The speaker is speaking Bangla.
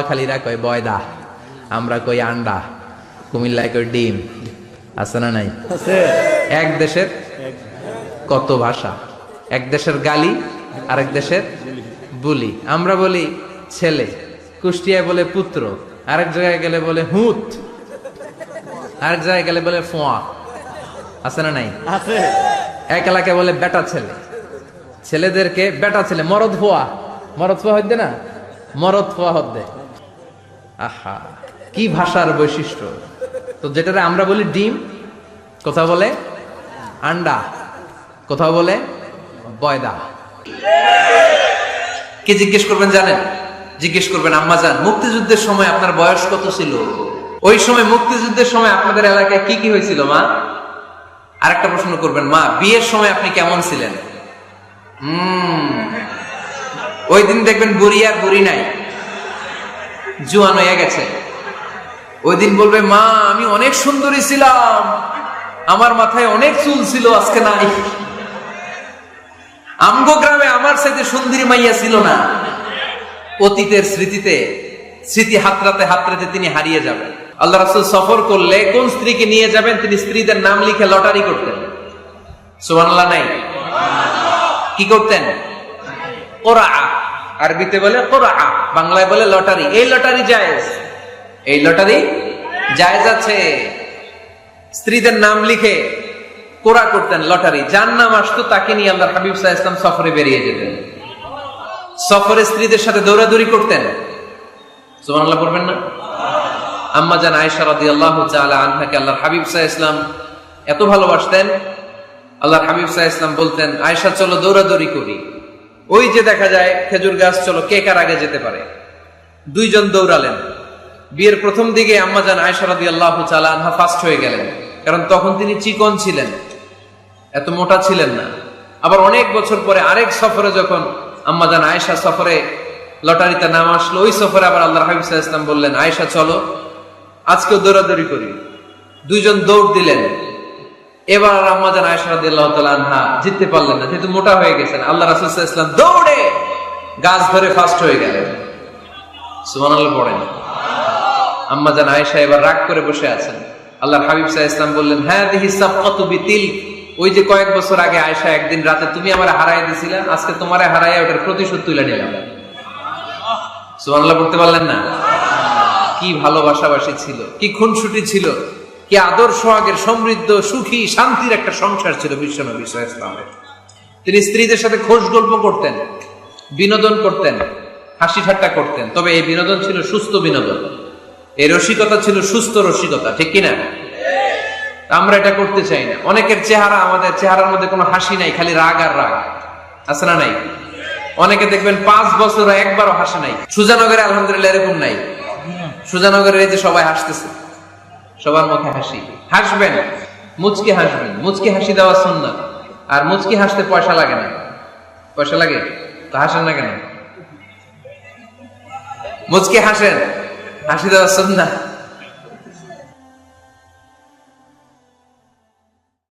খালিরা কয় বয়দা, আমরা কই আন্ডা, কুমিল্লায় কই ডিম। আছে না নাই? এক দেশের কত ভাষা, এক দেশের গালি আরেক দেশের বুলি। আমরা বলি ছেলে, কুষ্টিয়ায় বলে পুত্র, আরেক জায়গায় গেলে বলে হুত, আরেক জায়গায় গেলে বলে ফোয়া। আছে না নাই? এক এলাকায় বলে বেটা ছেলে, ছেলেদেরকে বেটা ছেলে, মরদ ফোয়া, মরদ ফোয়া হইতে না, মরদ ফোয়া হতে। আহা, কি ভাষার বৈশিষ্ট্য! তো যেটারে আমরা বলি ডিম, কোথাও বলে আন্ডা, কোথাও বলে বয়দা। কি জিজ্ঞেস করবেন জানেন? জিজ্ঞেস করবেন, আম্মা জান, মুক্তিযুদ্ধের সময় আপনার বয়স কত ছিল? ওই সময় মুক্তিযুদ্ধের সময় আপনাদের এলাকায় কি কি হয়েছিল মা? আরেকটা প্রশ্ন করবেন, মা বিয়ের সময় আপনি কেমন ছিলেন? ওই দিন দেখবেন বুড়ি আর বুড়ি নাই, জুয়ান হয়ে গেছে। ওই দিন বলবে, মা আমি অনেক সুন্দরী ছিলাম, আমার মাথায় অনেক চুল ছিল, আজকে নাই। আমগো গ্রামে আমার সাথে সুন্দরী মাইয়া ছিল না। অতীতের স্মৃতিতে, স্মৃতি হাতড়াতে হাতড়াতে তিনি হারিয়ে যাবেন। আল্লাহ রাসূল সফর করলে কোন স্ত্রীকে নিয়ে যাবেন তিনি স্ত্রীদের নাম লিখে লটারি করতেন। সুবহানাল্লাহ নাই? কি করতেন? কোরআ, আরবিতে বলে কোরআ, বাংলায় বলে লটারি। এই লটারি জায়েজ, এই লটারি জায়েজ আছে। স্ত্রীদের নাম লিখে কোরআ করতেন, লটারি। যার নাম আসতো তাকে নিয়ে আল্লাহর হাবিব সাল্লাল্লাহু আলাইহি ওয়াসাল্লাম সফরে বেরিয়ে যেতেন। সফরে স্ত্রীদের সাথে দৌড়াদৌড়ি করতেন। সুবহানাল্লাহ বলবেন না? আম্মা জান আয়েশা রাদিয়াল্লাহু তাআলা আনহাকে আল্লাহর হাবিব সাল্লাল্লাহু আলাইহি ওয়াসাল্লাম এত ভালোবাসতেন, আল্লাহর হাবিব সাল্লাল্লাহু আলাইহি ওয়াসাল্লাম বলতেন, আয়েশা চলো দৌড়াদৌড়ি করি। ওই যে দেখা যায় খেজুর গাছ, চলো কে কার আগে যেতে পারে। দুইজন দৌড়ালেন। বিয়ের প্রথম দিকে আম্মা জান আয়েশা রাদিয়াল্লাহু তাআলা আনহা ফার্স্ট হয়ে গেলেন, কারণ তখন তিনি চিকন ছিলেন, এত মোটা ছিলেন না। আবার অনেক বছর পরে আরেক সফরে যখন আম্মা জান আয়েশা সফরে লটারিতে নাম আসলো, ওই সফরে আবার আল্লাহর হাবিব সাল্লাল্লাহু আলাইহি ওয়াসাল্লাম বললেন, আয়েশা চলো আজকেও দৌড়াদৌড়ি করি। দুইজন দৌড় দিলেন। এবার আম্মা জান আয়েশা রাদিয়াল্লাহু তাআলা আনহা জিততে পারলেন না, যেহেতু মোটা হয়ে গেছেন। আল্লাহ রাসূল সাল্লাল্লাহু আলাইহি ওয়াসাল্লাম দৌড়ে গাছ ধরে ফার্স্ট হয়ে গেলেন। সুবহানাল্লাহ পড়েন। আম্মা জান আয়েশা এবার রাগ করে বসে আছেন। আল্লাহর হাবিব সাল্লাল্লাহু আলাইহি ওয়াসাল্লাম বললেন, হাযিহি সাফকাতু বিতিল, ওই যে কয়েক বছর আগে আয়েশা একদিন রাতে তুমি আমারে হারায় দিছিলা, আজকে তোমারে হারায় ওটার প্রতিশোধ তুলে নিলাম। সুবহানাল্লাহ পড়তে পারলেন না? কি ভালোবাসাবাসী ছিল, কি খুনসুটি ছিল, কি আদর সোহাগের সমৃদ্ধ সুখী শান্তির একটা সংসার ছিল বিশ্ব নবী সাল্লাল্লাহু আলাইহি ওয়াসাল্লামের। তিনি স্ত্রীদের সাথে খোশ গল্প করতেন, বিনোদন করতেন, হাসি ঠাট্টা করতেন। তবে এই বিনোদন ছিল সুস্থ বিনোদন, এই রসিকতা ছিল সুস্থ রসিকতা, ঠিক কিনা? আমরা এটা করতে চাই না। অনেকের চেহারা, আমাদের চেহারার মধ্যে কোনো হাসি নাই, খালি রাগ আর রাগ। আছে না নাই? অনেকে দেখবেন 5 বছর একবারও হাসে নাই। সুজানগরে আলহামদুলিল্লাহ এরকম নাই। সুজানগরের এই যে সবাই হাসতেছে, সবার মুখে হাসি। হাসবেন, মুচকি হাসবেন, মুচকি হাসি দেওয়া সুন্নাত। আর মুচকি হাসতে পয়সা লাগে না। পয়সা লাগে তো হাসেন না কেন? মুচকি হাসেন, হাসি দেওয়া সুন্নাত।